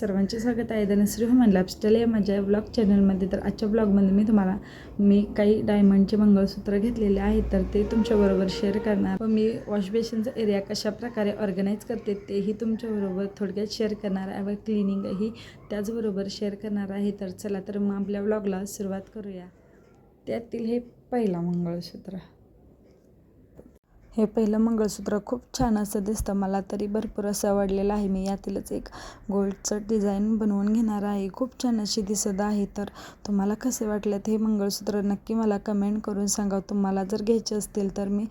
सर्वांचे स्वागत आहे धनश्री ह्युमन लाईफस्टाईल या माझ्या ब्लॉग चॅनलमध्ये. तर आजच्या ब्लॉगमध्ये मी काही डायमंडचे मंगळसूत्र घेतलेले आहेत तर ते तुमच्याबरोबर शेअर करणार व मी वॉश बेसिनचा एरिया कशा प्रकारे ऑर्गनाईज करते तेही तुमच्याबरोबर थोडक्यात शेअर करणार आहे व क्लिनिंगही त्याचबरोबर शेअर करणार आहे. तर चला तर मग आपल्या ब्लॉगला सुरुवात करूया. त्यातील हे पहिला मंगळसूत्र. हे पहिलं मंगळसूत्र खूप छान असं दिसतं, मला तरी भरपूर असं आवडलेलं आहे. मी यातीलच एक गोल्डचं डिझाईन बनवून घेणार आहे. खूप छान अशी दिसत आहे. तर तुम्हाला कसे वाटलेत हे मंगळसूत्र नक्की मला कमेंट करून सांगा. तुम्हाला जर घ्यायचे असतील तर मी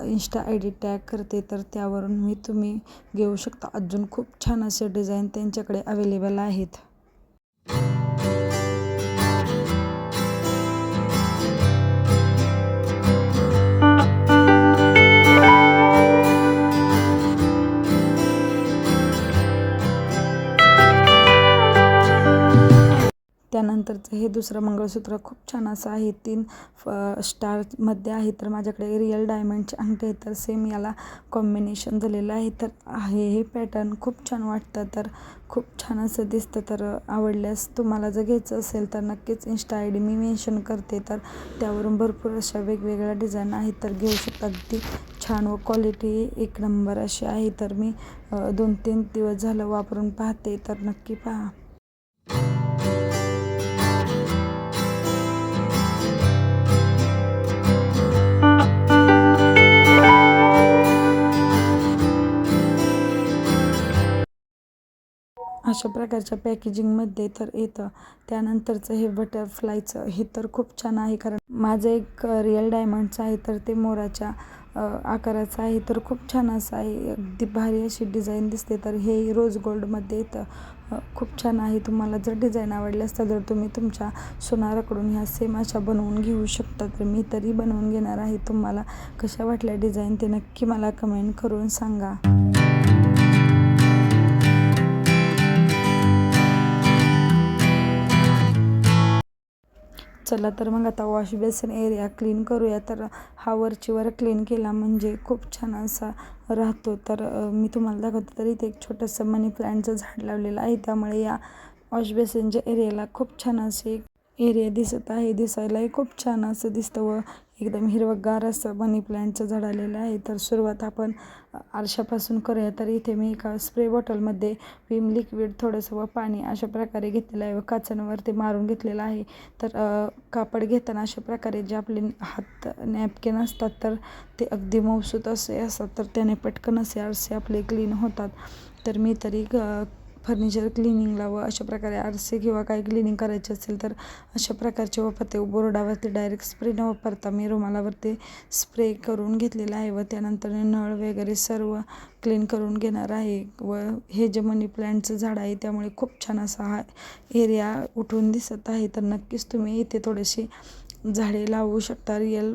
इंस्टा ID टॅग करते, तर त्यावरून तुम्ही घेऊ शकता. अजून खूप छान असे डिझाईन त्यांच्याकडे अवेलेबल आहेत. त्यानंतरचं हे दुसरं मंगळसूत्र खूप छान असं आहे. 3 स्टारमध्ये आहे. तर माझ्याकडे रिअल डायमंडचे अंगठी आहे, तर सेम याला कॉम्बिनेशन झालेलं आहे. तर हे पॅटर्न खूप छान वाटतं, तर खूप छान असं दिसतं. तर आवडल्यास तुम्हाला जर घ्यायचं असेल तर नक्कीच इंस्टा ID मी मेन्शन करते, तर त्यावरून भरपूर अशा वेगवेगळ्या डिझाईन आहेत तर घेऊ शकता. अगदी छान व क्वालिटी एक नंबर अशी आहे. तर मी 2-3 दिवस झालं वापरून पाहते, तर नक्की पहा. अशा प्रकारच्या पॅकेजिंगमध्ये तर येतं. त्यानंतरचं हे बटरफ्लायचं हे तर खूप छान आहे, कारण माझं एक रिअल डायमंडचं आहे तर ते मोराच्या आकाराचं आहे. तर खूप छान असं आहे, अगदी भारी अशी डिझाईन दिसते. तर हे रोज गोल्डमध्ये येतं. खूप छान आहे. तुम्हाला जर डिझाईन आवडली असतं तर तुम्ही तुमच्या सोनाराकडून ह्या सेम अशा बनवून घेऊ शकता. तर मी तरी बनवून घेणार आहे. तुम्हाला कशा वाटल्या डिझाईन ते नक्की मला कमेंट करून सांगा. चला तर मग आता वॉश बेसिन एरिया क्लीन करूया. तर हा वरचीवर क्लीन केला म्हणजे खूप छान असा राहतो. तर मी तुम्हाला दाखवते, तर इथे एक छोटंसं मनी प्लांटचं झाड लावलेलं आहे, त्यामुळे या वॉश बेसिनच्या एरियाला खूप छान असे एरिया दिसत आहे. दिसायलाही खूप छान असं दिसतं व एकदम हिरवंगार असं मनी प्लांटचं झाड आलेलं आहे. तर सुरुवात आपण आरशापासून करूया. तर इथे मी एका स्प्रे बॉटलमध्ये विम लिक्विड थोडंसं व पाणी अशा प्रकारे घेतलेलं आहे व काचांवरती मारून घेतलेलं आहे. तर कापड घेताना अशा प्रकारे जे आपले हात नॅपकिन असतात तर ते अगदी मऊसूत असे असतात, तर त्याने पटकन असे आरसे आपले क्लीन होतात. तर मी तरी फर्निचर क्लिनिंगला व अशा प्रकारे आरसे किंवा काही क्लिनिंग करायचे असेल तर अशा प्रकारचे वापरते. बोर्डावरती डायरेक्ट स्प्रे न वापरता मी रुमालावरती स्प्रे करून घेतलेला आहे व त्यानंतर नळ वगैरे सर्व क्लीन करून घेणार आहे. व हे जे मनी प्लांटचं झाड आहे त्यामुळे खूप छान असा हा एरिया उठून दिसत आहे. तर नक्कीच तुम्ही इथे थोडेसे झाडे लावू शकता. रिअल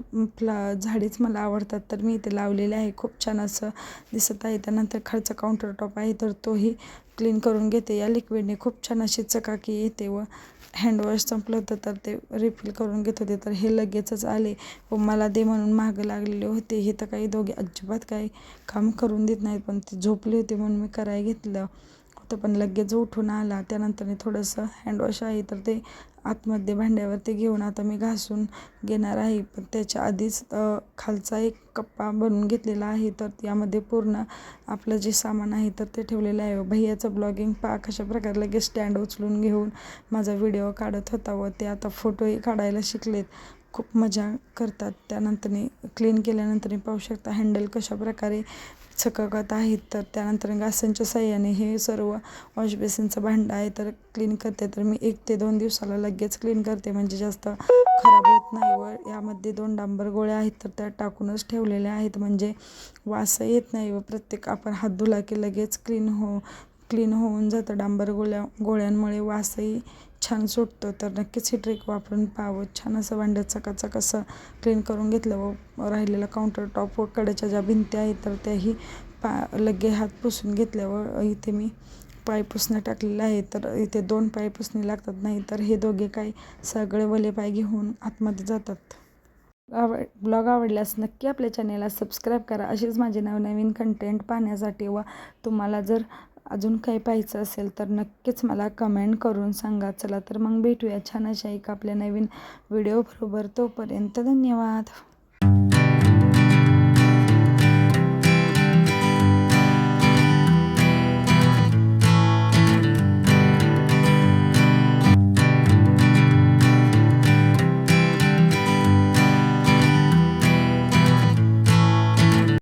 झाडेच मला आवडतात, तर मी इथे लावलेले आहे. खूप छान असं दिसत आहे. त्यानंतर खालचा काउंटर टॉप आहे तर तोही क्लीन करून घेते. या लिक्विडने खूप छान अशी चकाकी येते व हँडवॉश संपलं होतं तर ते रिफिल करून घेत होते. तर हे लगेचच आले व मला दे म्हणून मागं लागलेले होते. हे तर काही दोघे अजिबात काही काम करून देत नाहीत, पण ते झोपले होते म्हणून मी करायला घेतलं होतं, पण लगेच उठून आला. त्यानंतर थोडंसं हँडवॉश आहे तर ते आतमध्ये भांड्यावरती घेऊन आता मी घासून घेणार आहे. पण त्याच्या आधीच खालचा एक कप्पा बनवून घेतलेला आहे, तर यामध्ये पूर्ण आपलं जे सामान आहे तर ते ठेवलेलं आहे. भैयाचं ब्लॉगिंग कशा प्रकारे लगेच स्टँड उचलून घेऊन माझा व्हिडिओ काढत होता व ते आता फोटोही काढायला शिकलेत. खूप मजा करतात. त्यानंतर क्लीन केल्यानंतर पाहू शकता हँडल कशा प्रकारे चकाकत आहेत. तर त्यानंतर घासांच्या साह्याने हे सर्व वॉश बेसिनचं भांडं आहे तर क्लीन करते. तर मी 1 ते 2 दिवसाला लगेच क्लीन करते, म्हणजे जास्त खराब होत नाही. व यामध्ये 2 डांबर गोळ्या आहेत तर त्या टाकूनच ठेवलेल्या आहेत, म्हणजे वास येत नाही व प्रत्येक आपण हात धुला की लगेच क्लीन होऊन जातं. डांबर गोळ्यांमुळे वासही छान सुटतो. तर नक्कीच ही ट्रिक वापरून पाहावं. छान असं भांडं चकाचक असं क्लीन करून घेतलं व राहिलेला काउंटर टॉप व कडेच्या ज्या भिंती आहेत तर त्याही लगे हात पुसून घेतल्यावर इथे मी पाय पुसणं टाकलेलं आहे. तर इथे 2 पाय पुसणे लागतात, नाही तर हे दोघे काही सगळे वले पाय घेऊन आतमध्ये जातात. ब्लॉग आवडल्यास नक्की आपल्या चॅनेलला सबस्क्राईब करा, अशीच माझे नवनवीन कंटेंट पाहण्यासाठी. व तुम्हाला जर अजून काही पाहायचं असेल तर नक्कीच मला कमेंट करून सांगा. चला तर मग भेटूया छान अशा एक आपल्या नवीन व्हिडिओ बरोबर. तोपर्यंत धन्यवाद.